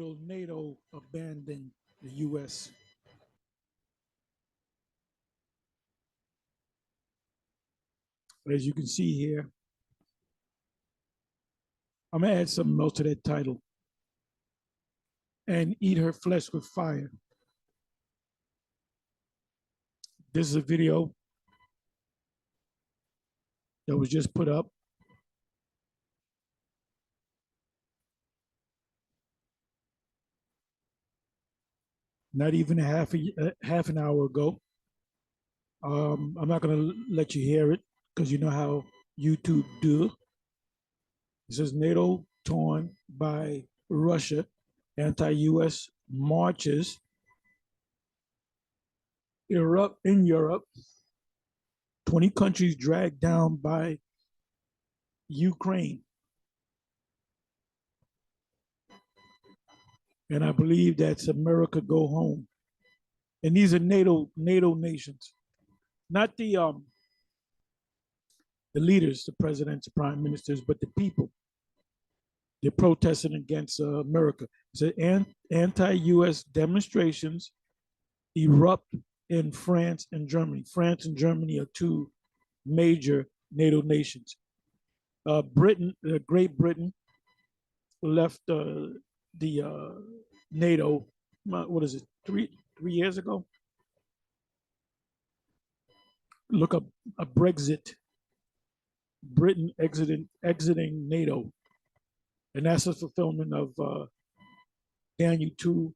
will NATO abandon the U.S.? As you can see here, I'm going to add something else to that title. And eat her flesh with fire. This is a video that was just put up. Not even half an hour ago. I'm not going to let you hear it because you know how YouTube do. It says NATO torn by Russia, anti-U.S. marches erupt in Europe. 20 countries dragged down by Ukraine. And I believe that's America go home. And these are NATO nations, not the leaders, the presidents, the prime ministers, but the people. They're protesting against America. So anti-U.S. demonstrations erupt in France and Germany. France and Germany are two major NATO nations. Great Britain left the NATO, what is it, three years ago? Look up a Brexit. Britain exiting NATO. And that's a fulfillment of Daniel 2,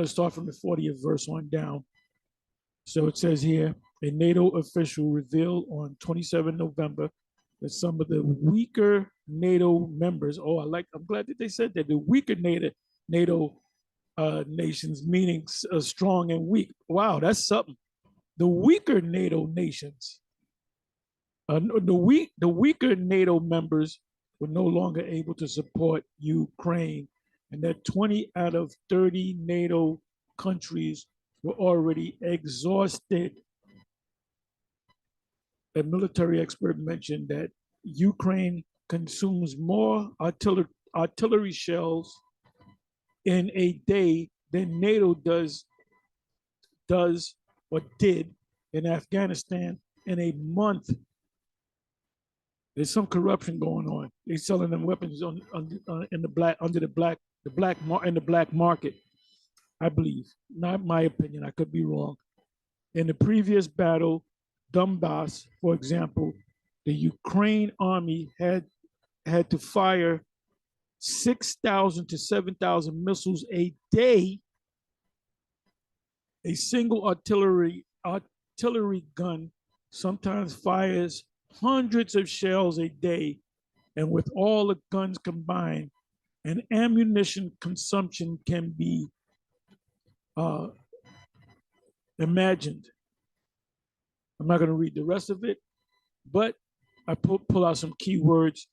start from the 40th verse on down. So it says here, a NATO official revealed on 27 November that some of the weaker NATO members, I'm glad that they said that, the weaker NATO nations, meaning strong and weak. Wow, that's something. The weaker NATO nations, the weaker NATO members were no longer able to support Ukraine, and that 20 out of 30 NATO countries were already exhausted. A military expert mentioned that Ukraine consumes more artillery shells in a day than NATO does or did in Afghanistan in a month. There's some corruption going on. They're selling them weapons in the black market. I believe, not my opinion. I could be wrong. In the previous battle, Donbass, for example, the Ukraine army had to fire 6,000 to 7,000 missiles a day. A single artillery gun sometimes fires hundreds of shells a day, and with all the guns combined, an ammunition consumption can be imagined. I'm not going to read the rest of it, but I pull out some key words.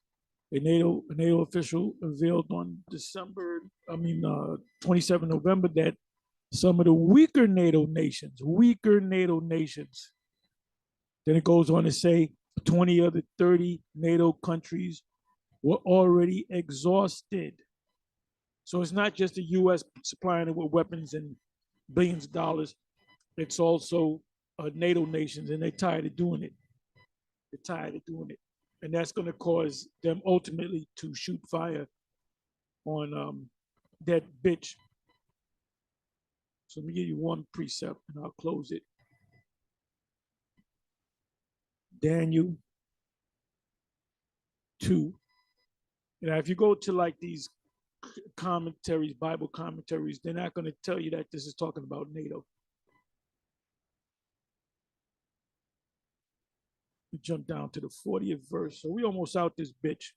A NATO official revealed on 27 November that some of the weaker NATO nations, then it goes on to say 20 of the 30 NATO countries were already exhausted. So it's not just the U.S. supplying it with weapons and billions of dollars. It's also NATO nations, and they're tired of doing it. And that's going to cause them ultimately to shoot fire on that bitch. So let me give you one precept, and I'll close it. Daniel 2. Now, if you go to like these commentaries, Bible commentaries, they're not going to tell you that this is talking about NATO. We jump down to the 40th verse. So we almost out this bitch.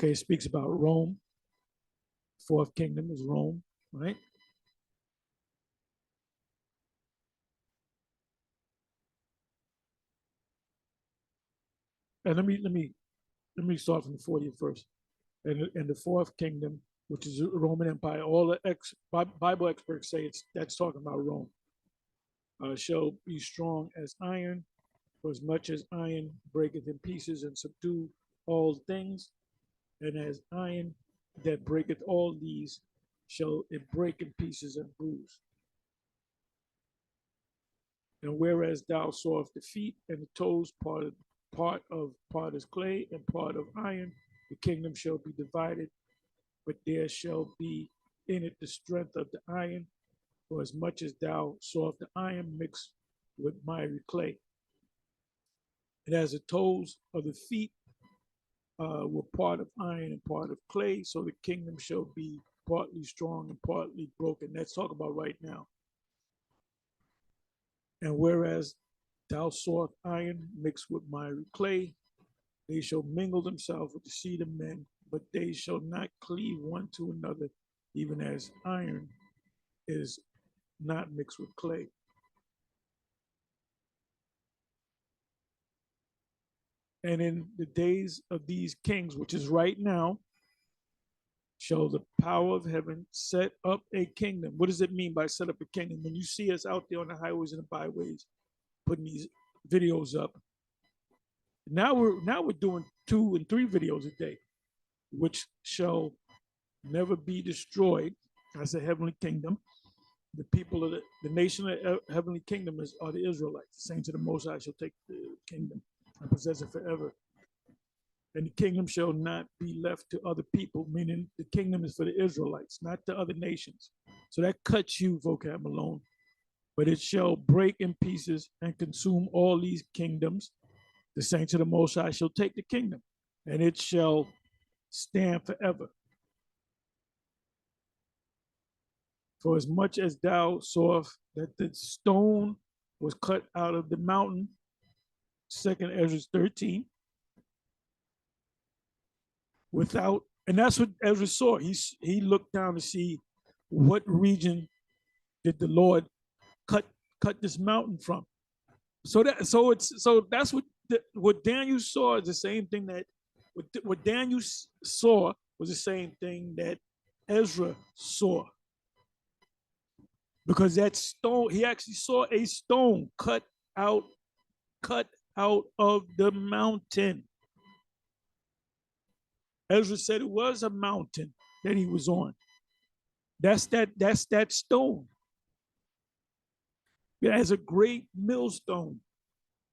Okay, it speaks about Rome. Fourth kingdom is Rome, right? And let me start from the 40th verse. And the fourth kingdom, which is the Roman Empire, all the Bible experts say that's talking about Rome. Shall be strong as iron, For as much as iron breaketh in pieces and subdue all things, and as iron that breaketh all these, shall it break in pieces and bruise. And whereas thou sawest the feet and the toes, part of potter's clay and part of iron, the kingdom shall be divided, but there shall be in it the strength of the iron, for as much as thou sawest the iron mixed with miry clay. And as the toes of the feet were part of iron and part of clay, so the kingdom shall be partly strong and partly broken. Let's talk about right now. And whereas thou sawest iron mixed with miry clay, they shall mingle themselves with the seed of men, but they shall not cleave one to another, even as iron is not mixed with clay. And in the days of these kings, which is right now, shall the power of heaven set up a kingdom. What does it mean by set up a kingdom? When you see us out there on the highways and the byways putting these videos up, now we're doing 2 and 3 videos a day, which shall never be destroyed. As a heavenly kingdom. The people of the nation of the heavenly kingdom are the Israelites. The saints of the Most High shall take the kingdom and possess it forever. And the kingdom shall not be left to other people, meaning the kingdom is for the Israelites, not to other nations. So that cuts you, vocab alone. But it shall break in pieces and consume all these kingdoms. The saints of the Most High shall take the kingdom, and it shall stand forever. For as much as thou sawest that the stone was cut out of the mountain, 2nd Ezra 13, without, and that's what Ezra saw. He looked down to see what region did the Lord cut this mountain from. So that's what Daniel saw is the same thing that what Daniel saw was the same thing that Ezra saw. Because that stone, he actually saw a stone cut out of the mountain. Ezra said it was a mountain that he was on. That's that stone. It has a great millstone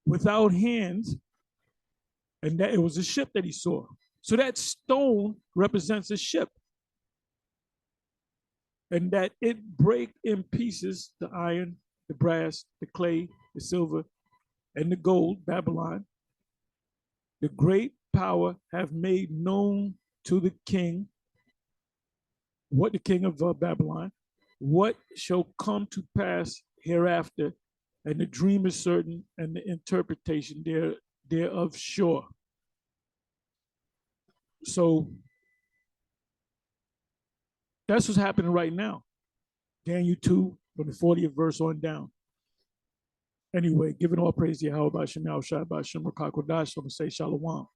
without hands, and that it was a ship that he saw. So that stone represents a ship. And that it break in pieces the iron, the brass, the clay, the silver, and the gold, Babylon. The great power have made known to the king, what the king of Babylon, what shall come to pass hereafter, and the dream is certain, and the interpretation thereof sure. So that's what's happening right now. Daniel 2, from the 40th verse on down. Anyway, giving all praise to Yahawashi, Yahawashi, Shem, Rakakodash, I'm going to say Shalom.